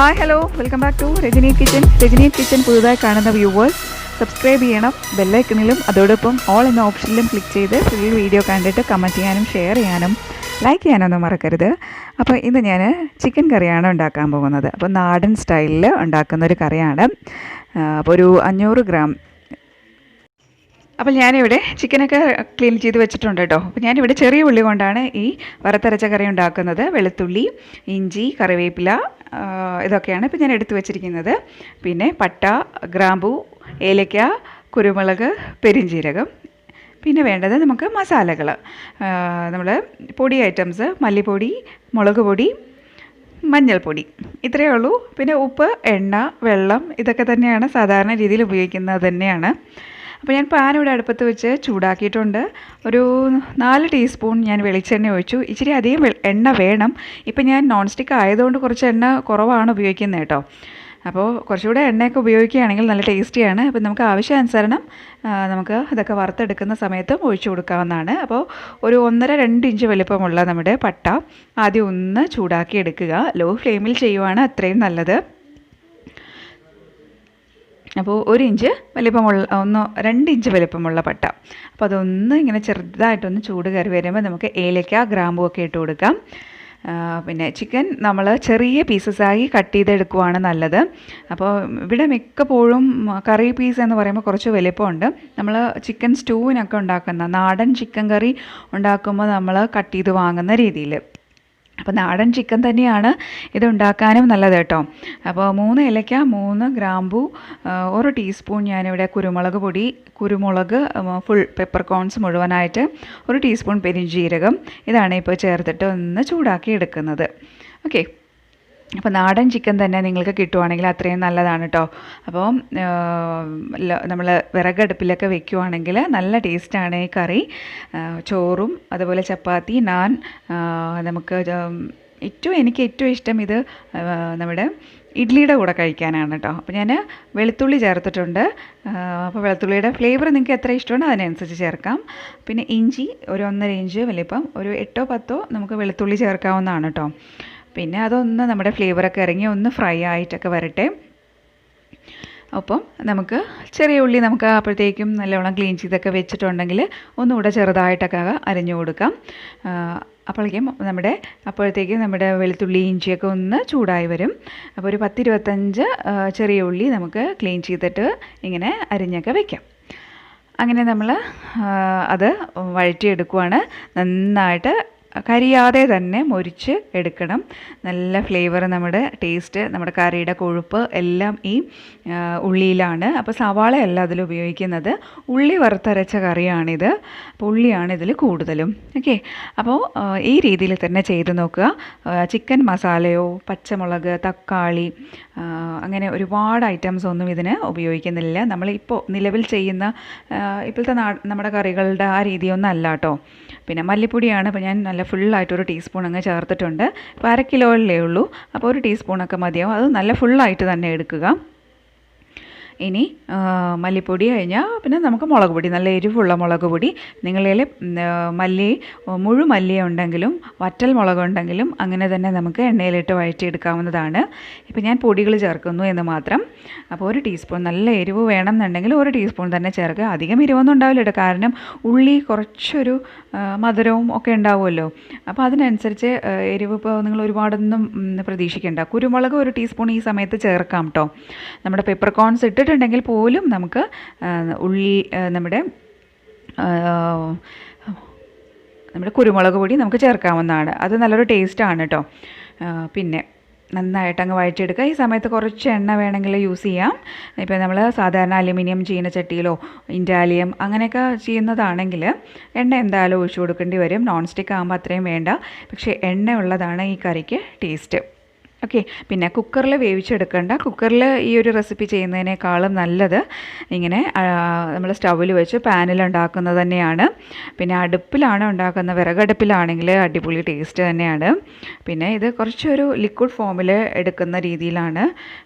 Hi hello welcome back to Rajani kitchen പുതുതായി കാണുന്ന viewers subscribe ചെയ്യണം, ബെല്ലൈക്കണിലും അതോടൊപ്പം ഓൾ എന്ന ഓപ്ഷനിലും ക്ലിക്ക് ചെയ്ത് ഫുൾ വീഡിയോ കണ്ടിട്ട് കമൻറ്റ് ചെയ്യാനും ഷെയർ ചെയ്യാനും ലൈക്ക് ചെയ്യാനൊന്നും മറക്കരുത്. അപ്പോൾ ഇന്ന് ഞാൻ ചിക്കൻ കറിയാണ് ഉണ്ടാക്കാൻ പോകുന്നത്. അപ്പോൾ നാടൻ സ്റ്റൈലിൽ ഉണ്ടാക്കുന്നൊരു കറിയാണ്. അപ്പോൾ ഒരു 500 ഗ്രാം. അപ്പോൾ ഞാനിവിടെ ചിക്കനൊക്കെ ക്ലീൻ ചെയ്ത് വെച്ചിട്ടുണ്ട് കേട്ടോ. അപ്പോൾ ഞാനിവിടെ ചെറിയ ഉള്ളി കൊണ്ടാണ് ഈ വറുത്തരച്ച കറി ഉണ്ടാക്കുന്നത്. വെളുത്തുള്ളി, ഇഞ്ചി, കറിവേപ്പില ഇതൊക്കെയാണ് ഇപ്പോൾ ഞാൻ എടുത്തു വെച്ചിരിക്കുന്നത്. പിന്നെ പട്ട, ഗ്രാമ്പൂ, ഏലക്ക, കുരുമുളക്, പെരിഞ്ജീരകം. പിന്നെ വേണ്ടത് നമുക്ക് മസാലകൾ, നമ്മൾ പൊടി ഐറ്റംസ്, മല്ലിപ്പൊടി, മുളക് പൊടി, മഞ്ഞൾപ്പൊടി, ഇത്രയേ ഉള്ളൂ. പിന്നെ ഉപ്പ്, എണ്ണ, വെള്ളം ഇതൊക്കെ തന്നെയാണ് സാധാരണ രീതിയിൽ ഉപയോഗിക്കുന്നത് തന്നെയാണ്. അപ്പോൾ ഞാൻ പാൻ ഇവിടെ അടുപ്പത്ത് വെച്ച് ചൂടാക്കിയിട്ടുണ്ട്. ഒരു 4 ടീസ്പൂൺ ഞാൻ വെളിച്ചെണ്ണ ഒഴിച്ചു. ഇച്ചിരി അധികം എണ്ണ വേണം. ഇപ്പം ഞാൻ നോൺ സ്റ്റിക്ക് ആയതുകൊണ്ട് കുറച്ച് എണ്ണ കുറവാണ് ഉപയോഗിക്കുന്നത് കേട്ടോ. അപ്പോൾ കുറച്ചുകൂടെ എണ്ണയൊക്കെ ഉപയോഗിക്കുകയാണെങ്കിൽ നല്ല ടേസ്റ്റിയാണ്. അപ്പോൾ നമുക്ക് ആവശ്യാനുസരണം നമുക്ക് ഇതൊക്കെ വറുത്തെടുക്കുന്ന സമയത്ത് ഒഴിച്ചു കൊടുക്കാവുന്നതാണ്. അപ്പോൾ ഒരു 1.5-2 ഇഞ്ച് വലിപ്പമുള്ള നമ്മുടെ പട്ട ആദ്യം ഒന്ന് ചൂടാക്കി എടുക്കുക. ലോ ഫ്ലെയിമിൽ ചെയ്യുവാണ് അത്രയും നല്ലത്. അപ്പോൾ 1 ഇഞ്ച് വലിപ്പമുള്ള 2 ഇഞ്ച് വലിപ്പമുള്ള പട്ട. അപ്പോൾ അതൊന്ന് ഇങ്ങനെ ചെറുതായിട്ടൊന്ന് ചൂട് കയറി വരുമ്പോൾ നമുക്ക് ഏലക്ക, ഗ്രാമ്പൂ ഒക്കെ ഇട്ട് കൊടുക്കാം. പിന്നെ ചിക്കൻ നമ്മൾ ചെറിയ പീസസായി കട്ട് ചെയ്തെടുക്കുവാണ് നല്ലത്. അപ്പോൾ ഇവിടെ മിക്കപ്പോഴും കറി പീസ് എന്ന് പറയുമ്പോൾ കുറച്ച് വലിപ്പമുണ്ട്. നമ്മൾ ചിക്കൻ സ്റ്റൂവിനൊക്കെ ഉണ്ടാക്കുന്ന നാടൻ ചിക്കൻ കറി ഉണ്ടാക്കുമ്പോൾ നമ്മൾ കട്ട് ചെയ്ത് വാങ്ങുന്ന രീതിയിൽ. അപ്പോൾ നാടൻ ചിക്കൻ തന്നെയാണ് ഇത് ഉണ്ടാക്കാനും നല്ലത് കേട്ടോ. അപ്പോൾ 3 ഏലക്ക, 3 ഗ്രാമ്പൂ, 1 ടീസ്പൂൺ ഞാനിവിടെ കുരുമുളക് ഫുൾ പെപ്പർ കോൺസ് മുഴുവനായിട്ട്, 1 ടീസ്പൂൺ പെരിഞ്ജീരകം, ഇതാണ് ഇപ്പോൾ ചേർത്തിട്ട് ഒന്ന് ചൂടാക്കി എടുക്കുന്നത്. ഓക്കെ. അപ്പോൾ നാടൻ ചിക്കൻ തന്നെ നിങ്ങൾക്ക് കിട്ടുവാണെങ്കിൽ അത്രയും നല്ലതാണ് കേട്ടോ. അപ്പോൾ നമ്മൾ വിറകടുപ്പിലൊക്കെ വെക്കുവാണെങ്കിൽ നല്ല ടേസ്റ്റാണ് ഈ കറി. ചോറും അതുപോലെ ചപ്പാത്തി, നാൻ, നമുക്ക് എനിക്ക് ഏറ്റവും ഇഷ്ടം ഇത് നമ്മുടെ ഇഡ്ലിയുടെ കൂടെ കഴിക്കാനാണ് കേട്ടോ. അപ്പോൾ ഞാൻ വെളുത്തുള്ളി ചേർത്തിട്ടുണ്ട്. അപ്പോൾ വെളുത്തുള്ളിയുടെ ഫ്ലേവർ നിങ്ങൾക്ക് എത്ര ഇഷ്ടമാണോ അതിനനുസരിച്ച് ചേർക്കാം. പിന്നെ ഇഞ്ചി ഒരു 1.5 ഇഞ്ച് വലിപ്പം, ഒരു 8-10 നമുക്ക് വെളുത്തുള്ളി ചേർക്കാവുന്നതാണ് കേട്ടോ. പിന്നെ അതൊന്ന് നമ്മുടെ ഫ്ലേവറൊക്കെ ഇറങ്ങി ഒന്ന് ഫ്രൈ ആയിട്ടൊക്കെ വരട്ടെ. അപ്പം നമുക്ക് ചെറിയ ഉള്ളി നമുക്ക് അപ്പോഴത്തേക്കും നല്ലവണ്ണം ക്ലീൻ ചെയ്തൊക്കെ വെച്ചിട്ടുണ്ടെങ്കിൽ ഒന്നുകൂടെ ചെറുതായിട്ടൊക്കെ അരിഞ്ഞു കൊടുക്കാം. അപ്പോഴത്തേക്കും നമ്മുടെ വെളുത്തുള്ളി, ഇഞ്ചിയൊക്കെ ഒന്ന് ചൂടായി വരും. അപ്പോൾ ഒരു 10-25 ചെറിയ ഉള്ളി നമുക്ക് ക്ലീൻ ചെയ്തിട്ട് ഇങ്ങനെ അരിഞ്ഞൊക്കെ വയ്ക്കാം. അങ്ങനെ നമ്മൾ അത് വഴറ്റിയെടുക്കുവാണ്. നന്നായിട്ട് കരിയാതെ തന്നെ മൊരിച്ച് എടുക്കണം. നല്ല ഫ്ലേവർ, നമ്മുടെ ടേസ്റ്റ്, നമ്മുടെ കറിയുടെ കൊഴുപ്പ് എല്ലാം ഈ ഉള്ളിയിലാണ്. അപ്പോൾ സവാളയല്ല അതിൽ ഉപയോഗിക്കുന്നത്, ഉള്ളി വറുത്തരച്ച കറിയാണിത്. അപ്പോൾ ഉള്ളിയാണ് ഇതിൽ കൂടുതലും. ഓക്കെ. അപ്പോൾ ഈ രീതിയിൽ തന്നെ ചെയ്ത് നോക്കുക. ചിക്കൻ മസാലയോ പച്ചമുളക്, തക്കാളി, അങ്ങനെ ഒരുപാട് ഐറ്റംസ് ഒന്നും ഇതിന് ഉപയോഗിക്കുന്നില്ല. നമ്മളിപ്പോൾ നിലവിൽ ചെയ്യുന്ന ഇപ്പോഴത്തെ നമ്മുടെ കറികളുടെ ആ രീതിയൊന്നും അല്ല കേട്ടോ. പിന്നെ മല്ലിപ്പൊടിയാണ്. ഇപ്പോൾ ഞാൻ നല്ല ഫുള്ളായിട്ട് 1 ടീസ്പൂൺ അങ്ങ് ചേർത്തിട്ടുണ്ട്. ഇപ്പോൾ 1/2 കിലോയിലേ ഉള്ളൂ. അപ്പോൾ 1 ടീസ്പൂണൊക്കെ മതിയാവും. അത് നല്ല ഫുള്ളായിട്ട് തന്നെ എടുക്കുക. ഇനി മല്ലിപ്പൊടി കഴിഞ്ഞാൽ പിന്നെ നമുക്ക് മുളക് പൊടി, നല്ല എരിവുള്ള മുളക് പൊടി. നിങ്ങളിൽ മുഴുമല്ലി ഉണ്ടെങ്കിലും വറ്റൽ മുളകുണ്ടെങ്കിലും അങ്ങനെ തന്നെ നമുക്ക് എണ്ണയിലിട്ട് വഴറ്റിയെടുക്കാവുന്നതാണ്. ഇപ്പോൾ ഞാൻ പൊടികൾ ചേർക്കുന്നു എന്ന് മാത്രം. അപ്പോൾ 1 ടീസ്പൂൺ, നല്ല എരിവ് വേണം എന്നുണ്ടെങ്കിൽ 1 ടീസ്പൂൺ തന്നെ ചേർക്കുക. അധികം എരിവൊന്നും ഉണ്ടാവില്ല, കാരണം ഉള്ളി കുറച്ചൊരു മധുരവും ഒക്കെ ഉണ്ടാവുമല്ലോ. അപ്പോൾ അതിനനുസരിച്ച് എരിവ് ഇപ്പോൾ നിങ്ങൾ ഒരുപാടൊന്നും പ്രതീക്ഷിക്കേണ്ട. കുരുമുളക് 1 ടീസ്പൂൺ ഈ സമയത്ത് ചേർക്കാം കേട്ടോ. നമ്മുടെ പെപ്പർ കോൺസ് ഇട്ടിട്ടുണ്ടെങ്കിൽ പോലും നമുക്ക് ഉള്ളി നമ്മുടെ കുരുമുളക് പൊടി നമുക്ക് ചേർക്കാവുന്നതാണ്. അത് നല്ലൊരു ടേസ്റ്റാണ് കേട്ടോ. പിന്നെ നന്നായിട്ട് അങ്ങ് വഴറ്റിയെടുക്കുക. ഈ സമയത്ത് കുറച്ച് എണ്ണ വേണമെങ്കിൽ യൂസ് ചെയ്യാം. ഇപ്പോൾ നമ്മൾ സാധാരണ അലുമിനിയം ചീനച്ചട്ടിയിലോ ഇൻഡാലിയം അങ്ങനെയൊക്കെ ചെയ്യുന്നതാണെങ്കിൽ എണ്ണ എന്തായാലും ഒഴിച്ചു കൊടുക്കേണ്ടി വരും. നോൺ സ്റ്റിക്ക് ആകുമ്പോൾ അത്രയും വേണ്ട. പക്ഷേ എണ്ണ ഉള്ളതാണ് ഈ കറിക്ക് ടേസ്റ്റ്. ഓക്കെ. പിന്നെ കുക്കറിൽ വേവിച്ചെടുക്കേണ്ട. കുക്കറിൽ ഈ ഒരു റെസിപ്പി ചെയ്യുന്നതിനേക്കാളും നല്ലത് ഇങ്ങനെ നമ്മൾ സ്റ്റൗവിൽ വെച്ച് പാനിൽ ഉണ്ടാക്കുന്നത് തന്നെയാണ്. പിന്നെ അടുപ്പിലാണ് ഉണ്ടാക്കുന്ന, വിറകടുപ്പിലാണെങ്കിൽ അടിപൊളി ടേസ്റ്റ് തന്നെയാണ്. പിന്നെ ഇത് കുറച്ചൊരു ലിക്വിഡ് ഫോമിൽ എടുക്കുന്ന രീതിയിലാണ്,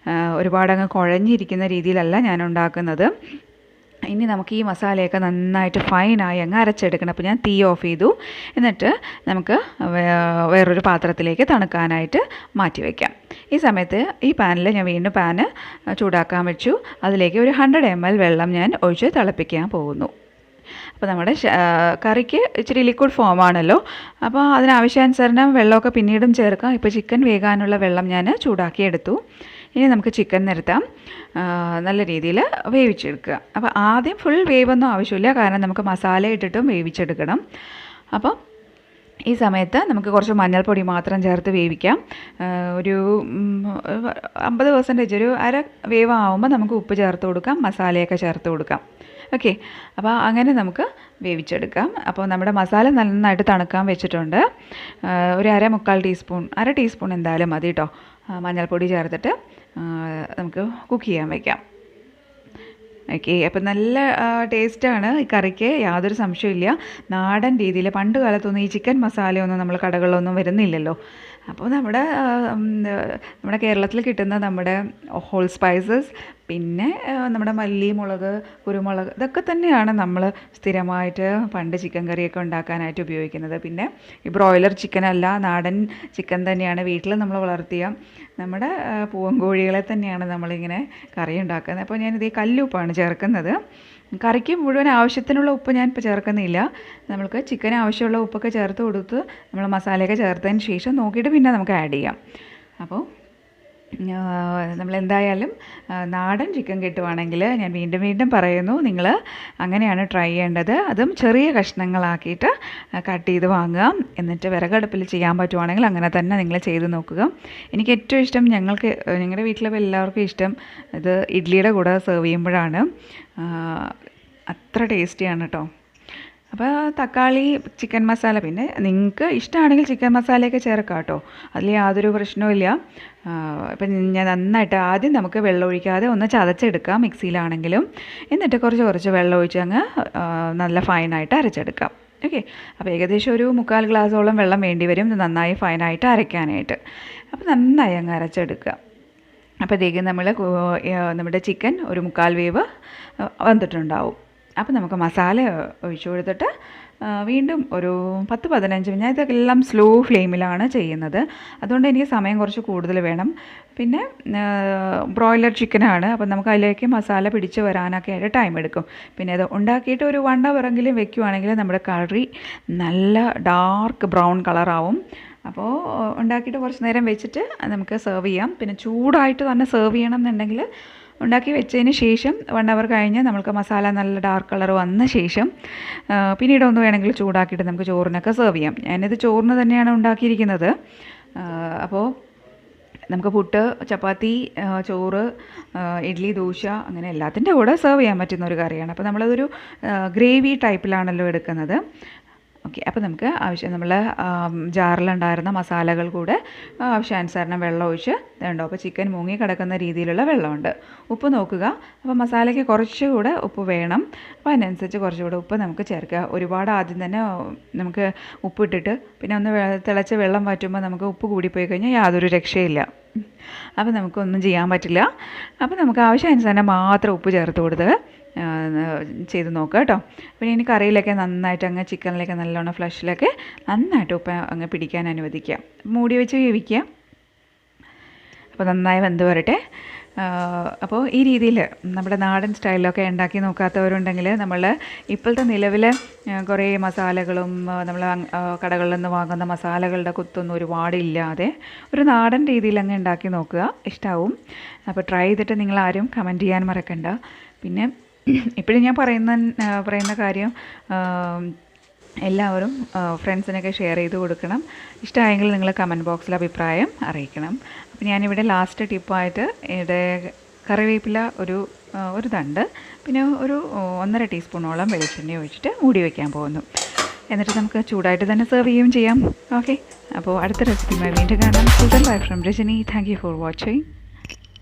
ഒരുപാടങ്ങ് കുഴഞ്ഞിരിക്കുന്ന രീതിയിലല്ല ഞാൻ ഉണ്ടാക്കുന്നത്. ഇനി നമുക്ക് ഈ മസാലയൊക്കെ നന്നായിട്ട് ഫൈനായി അങ്ങ് അരച്ചെടുക്കണം. അപ്പോൾ ഞാൻ തീ ഓഫ് ചെയ്തു. എന്നിട്ട് നമുക്ക് വേറൊരു പാത്രത്തിലേക്ക് തണുക്കാനായിട്ട് മാറ്റി വയ്ക്കാം. ഈ സമയത്ത് ഈ പാനിൽ ഞാൻ വീണ്ടും പാന് ചൂടാക്കാൻ വെച്ചു. അതിലേക്ക് ഒരു 100 ml വെള്ളം ഞാൻ ഒഴിച്ച് തിളപ്പിക്കാൻ പോകുന്നു. അപ്പോൾ നമ്മുടെ കറിക്ക് ഇച്ചിരി ലിക്വിഡ് ഫോമാണല്ലോ, അപ്പോൾ അതിനാവശ്യാനുസരണം വെള്ളമൊക്കെ പിന്നീടും ചേർക്കാം. ഇപ്പോൾ ചിക്കൻ വേകാനുള്ള വെള്ളം ഞാൻ ചൂടാക്കിയെടുത്തു. ഇനി നമുക്ക് ചിക്കൻ നിരത്താം. നല്ല രീതിയിൽ വേവിച്ചെടുക്കുക. അപ്പോൾ ആദ്യം ഫുൾ വേവൊന്നും ആവശ്യമില്ല, കാരണം നമുക്ക് മസാല ഇട്ടിട്ടും വേവിച്ചെടുക്കണം. അപ്പോൾ ഈ സമയത്ത് നമുക്ക് കുറച്ച് മഞ്ഞൾപ്പൊടി മാത്രം ചേർത്ത് വേവിക്കാം. ഒരു 50%, ഒരു അര വേവാകുമ്പോൾ നമുക്ക് ഉപ്പ് ചേർത്ത് കൊടുക്കാം, മസാലയൊക്കെ ചേർത്ത് കൊടുക്കാം. ഓക്കെ, അപ്പോൾ അങ്ങനെ നമുക്ക് വേവിച്ചെടുക്കാം. അപ്പോൾ നമ്മുടെ മസാല നന്നായിട്ട് തണുക്കാൻ വെച്ചിട്ടുണ്ട്. ഒരു അര ടീസ്പൂൺ എന്തായാലും മതി കേട്ടോ മഞ്ഞൾപ്പൊടി ചേർത്തിട്ട് നമുക്ക് കുക്ക് ചെയ്യാൻ വയ്ക്കാം. ഓക്കെ, അപ്പോൾ നല്ല ടേസ്റ്റാണ് ഈ കറിക്ക്, യാതൊരു സംശയമില്ല. നാടൻ രീതിയിൽ പണ്ട് കാലത്തൊന്നും ഈ ചിക്കൻ മസാലയൊന്നും നമ്മൾ കടകളിലൊന്നും വരുന്നില്ലല്ലോ. അപ്പോൾ നമ്മുടെ കേരളത്തിൽ കിട്ടുന്ന നമ്മുടെ ഹോൾ സ്പൈസസ്, പിന്നെ നമ്മുടെ മല്ലി, മുളക്, കുരുമുളക്, ഇതൊക്കെ തന്നെയാണ് നമ്മൾ സ്ഥിരമായിട്ട് പണ്ട് ചിക്കൻ കറിയൊക്കെ ഉണ്ടാക്കാനായിട്ട് ഉപയോഗിക്കുന്നത്. പിന്നെ ഈ ബ്രോയിലർ ചിക്കനല്ല, നാടൻ ചിക്കൻ തന്നെയാണ്. വീട്ടിൽ നമ്മൾ വളർത്തിയ നമ്മുടെ പൂവൻകോഴികളെ തന്നെയാണ് നമ്മളിങ്ങനെ കറി ഉണ്ടാക്കുന്നത്. അപ്പോൾ ഞാനിത് ഈ കല്ലുപ്പാണ് ചേർക്കുന്നത്. കറിക്ക് മുഴുവൻ ആവശ്യത്തിനുള്ള ഉപ്പ് ഞാനിപ്പോൾ ചേർക്കുന്നില്ല. നമ്മൾക്ക് ചിക്കന് ആവശ്യമുള്ള ഉപ്പൊക്കെ ചേർത്ത് കൊടുത്ത് നമ്മൾ മസാലയൊക്കെ ചേർത്തതിന് ശേഷം നോക്കിയിട്ട് പിന്നെ നമുക്ക് ആഡ് ചെയ്യാം. അപ്പോൾ നമ്മളെന്തായാലും നാടൻ ചിക്കൻ കിട്ടുവാണെങ്കിൽ ഞാൻ വീണ്ടും പറയുന്നു, നിങ്ങൾ അങ്ങനെയാണ് ട്രൈ ചെയ്യേണ്ടത്. അതും ചെറിയ കഷ്ണങ്ങളാക്കിയിട്ട് കട്ട് ചെയ്ത് വാങ്ങുക. എന്നിട്ട് വിറകടുപ്പിൽ ചെയ്യാൻ പറ്റുവാണെങ്കിൽ അങ്ങനെ തന്നെ നിങ്ങൾ ചെയ്ത് നോക്കുക. എനിക്ക് ഏറ്റവും ഇഷ്ടം, ഞങ്ങളുടെ വീട്ടിലെ എല്ലാവർക്കും ഇഷ്ടം ഇത് ഇഡ്ഡലിയുടെ കൂടെ സെർവ് ചെയ്യുമ്പോഴാണ്. അത്ര ടേസ്റ്റിയാണ് കേട്ടോ. അപ്പോൾ തക്കാളി, ചിക്കൻ മസാല, പിന്നെ നിങ്ങൾക്ക് ഇഷ്ടമാണെങ്കിൽ ചിക്കൻ മസാലയൊക്കെ ചേർക്കാം കേട്ടോ, അതിൽ യാതൊരു പ്രശ്നവുമില്ല. ഇപ്പം ഞാൻ നന്നായിട്ട് ആദ്യം നമുക്ക് വെള്ളം ഒഴിക്കാതെ ഒന്ന് ചതച്ചെടുക്കാം മിക്സിയിലാണെങ്കിലും. എന്നിട്ട് കുറച്ച് വെള്ളം ഒഴിച്ച് അങ്ങ് നല്ല ഫൈനായിട്ട് അരച്ചെടുക്കാം. ഓക്കെ, അപ്പോൾ ഏകദേശം ഒരു 3/4 ഗ്ലാസോളം വെള്ളം വേണ്ടി വരും നന്നായി ഫൈനായിട്ട് അരയ്ക്കാനായിട്ട്. അപ്പോൾ നന്നായി അങ്ങ് അരച്ചെടുക്കുക. അപ്പോഴത്തേക്കും നമ്മുടെ ചിക്കൻ ഒരു 3/4 വേവ് വന്നിട്ടുണ്ടാവും. അപ്പോൾ നമുക്ക് മസാല ഒഴിച്ചു കൊടുത്തിട്ട് വീണ്ടും ഒരു 10-15 മിനിറ്റ്, ഇതെല്ലാം സ്ലോ ഫ്ലെയിമിലാണ് ചെയ്യുന്നത്, അതുകൊണ്ട് എനിക്ക് സമയം കുറച്ച് കൂടുതൽ വേണം. പിന്നെ ബ്രോയിലർ ചിക്കനാണ്, അപ്പോൾ നമുക്ക് അതിലേക്ക് മസാല പിടിച്ച് വരാനൊക്കെ ആയിട്ട് ടൈം എടുക്കും. പിന്നെ അത് ഉണ്ടാക്കിയിട്ട് ഒരു 1 ഹവറെങ്കിലും വെക്കുവാണെങ്കിൽ നമ്മുടെ കറി നല്ല ഡാർക്ക് ബ്രൗൺ കളറാവും. അപ്പോൾ ഉണ്ടാക്കിയിട്ട് കുറച്ച് നേരം വെച്ചിട്ട് നമുക്ക് സെർവ് ചെയ്യാം. പിന്നെ ചൂടായിട്ട് തന്നെ സെർവ് ചെയ്യണം എന്നുണ്ടെങ്കിൽ ഉണ്ടാക്കി വെച്ചതിന് ശേഷം 1 ഹവർ കഴിഞ്ഞ് നമുക്ക് മസാല നല്ല ഡാർക്ക് കളർ വന്ന ശേഷം പിന്നീട് ഒന്ന് വേണമെങ്കിൽ ചൂടാക്കിയിട്ട് നമുക്ക് ചോറിനൊക്കെ സെർവ് ചെയ്യാം. ഞാനിത് ചോറിന് തന്നെയാണ് ഉണ്ടാക്കിയിരിക്കുന്നത്. അപ്പോൾ നമുക്ക് പുട്ട്, ചപ്പാത്തി, ചോറ്, ഇഡ്ഡലി, ദോശ, അങ്ങനെ എല്ലാത്തിൻ്റെ കൂടെ സെർവ് ചെയ്യാൻ പറ്റുന്ന ഒരു കറിയാണ്. അപ്പോൾ നമ്മളതൊരു ഗ്രേവി ടൈപ്പിലാണല്ലോ എടുക്കുന്നത്. ഓക്കെ, അപ്പോൾ നമുക്ക് നമ്മൾ ജാറിലുണ്ടായിരുന്ന മസാലകൾ കൂടെ ആവശ്യാനുസരണം വെള്ളം ഒഴിച്ച് ഇതുണ്ടോ. അപ്പോൾ ചിക്കൻ മുങ്ങി കിടക്കുന്ന രീതിയിലുള്ള വെള്ളമുണ്ട്. ഉപ്പ് നോക്കുക. അപ്പോൾ മസാലയ്ക്ക് കുറച്ചുകൂടെ ഉപ്പ് വേണം, അപ്പോൾ അതിനനുസരിച്ച് കുറച്ചുകൂടെ ഉപ്പ് നമുക്ക് ചേർക്കുക. ഒരുപാട് ആദ്യം തന്നെ നമുക്ക് ഉപ്പിട്ടിട്ട് പിന്നെ ഒന്ന് തിളച്ച വെള്ളം വറ്റുമ്പോൾ നമുക്ക് ഉപ്പ് കൂടിപ്പോയി കഴിഞ്ഞാൽ യാതൊരു രക്ഷയില്ല. അപ്പോൾ നമുക്കൊന്നും ചെയ്യാൻ പറ്റില്ല. അപ്പോൾ നമുക്ക് ആവശ്യാനുസരണം മാത്രം ഉപ്പ് ചേർത്ത് കൊടുത്ത് ചെയ്ത് നോക്കുക കേട്ടോ. പിന്നെ ഇനി കറിയിലൊക്കെ നന്നായിട്ട് അങ്ങ് ചിക്കനിലൊക്കെ നല്ലോണം ഫ്ലഷിലൊക്കെ നന്നായിട്ട് ഉപ്പ് അങ്ങ് പിടിക്കാൻ അനുവദിക്കുക. മൂടി വെച്ച് വേവിക്കുക. അപ്പോൾ നന്നായി വെന്ത് വരട്ടെ. അപ്പോൾ ഈ രീതിയിൽ നമ്മുടെ നാടൻ സ്റ്റൈലിലൊക്കെ ഉണ്ടാക്കി നോക്കാത്തവരുണ്ടെങ്കിൽ നമ്മൾ ഇപ്പോഴത്തെ നിലവിൽ കുറേ മസാലകളും നമ്മൾ കടകളിൽ നിന്ന് വാങ്ങുന്ന മസാലകളുടെ കുത്തൊന്നും ഒരുപാട് ഇല്ലാതെ ഒരു നാടൻ രീതിയിൽ അങ്ങ് ഉണ്ടാക്കി നോക്കുക, ഇഷ്ടമാവും. അപ്പോൾ ട്രൈ ചെയ്തിട്ട് നിങ്ങളാരും കമൻറ്റ് ചെയ്യാൻ മറക്കണ്ട. പിന്നെ ഇപ്പോഴും ഞാൻ പറയുന്ന കാര്യം, എല്ലാവരും ഫ്രണ്ട്സിനൊക്കെ ഷെയർ ചെയ്ത് കൊടുക്കണം. ഇഷ്ടമായെങ്കിൽ നിങ്ങൾ കമൻറ്റ് ബോക്സിൽ അഭിപ്രായം അറിയിക്കണം. അപ്പോൾ ഞാനിവിടെ ലാസ്റ്റ് ടിപ്പായിട്ട് ഇവിടെ കറിവേപ്പില ഒരു തണ്ട്, പിന്നെ ഒരു 1.5 ടീസ്പൂണോളം വെളിച്ചെണ്ണ ഒഴിച്ചിട്ട് മൂടി വയ്ക്കാൻ പോകുന്നു. എന്നിട്ട് നമുക്ക് ചൂടായിട്ട് തന്നെ സെർവ് ചെയ്യുകയും ചെയ്യാം. ഓക്കെ, അപ്പോൾ അടുത്ത റെസിപ്പിയുമായി വീണ്ടും കാണാം. Bye from Rajani. Thank you for watching.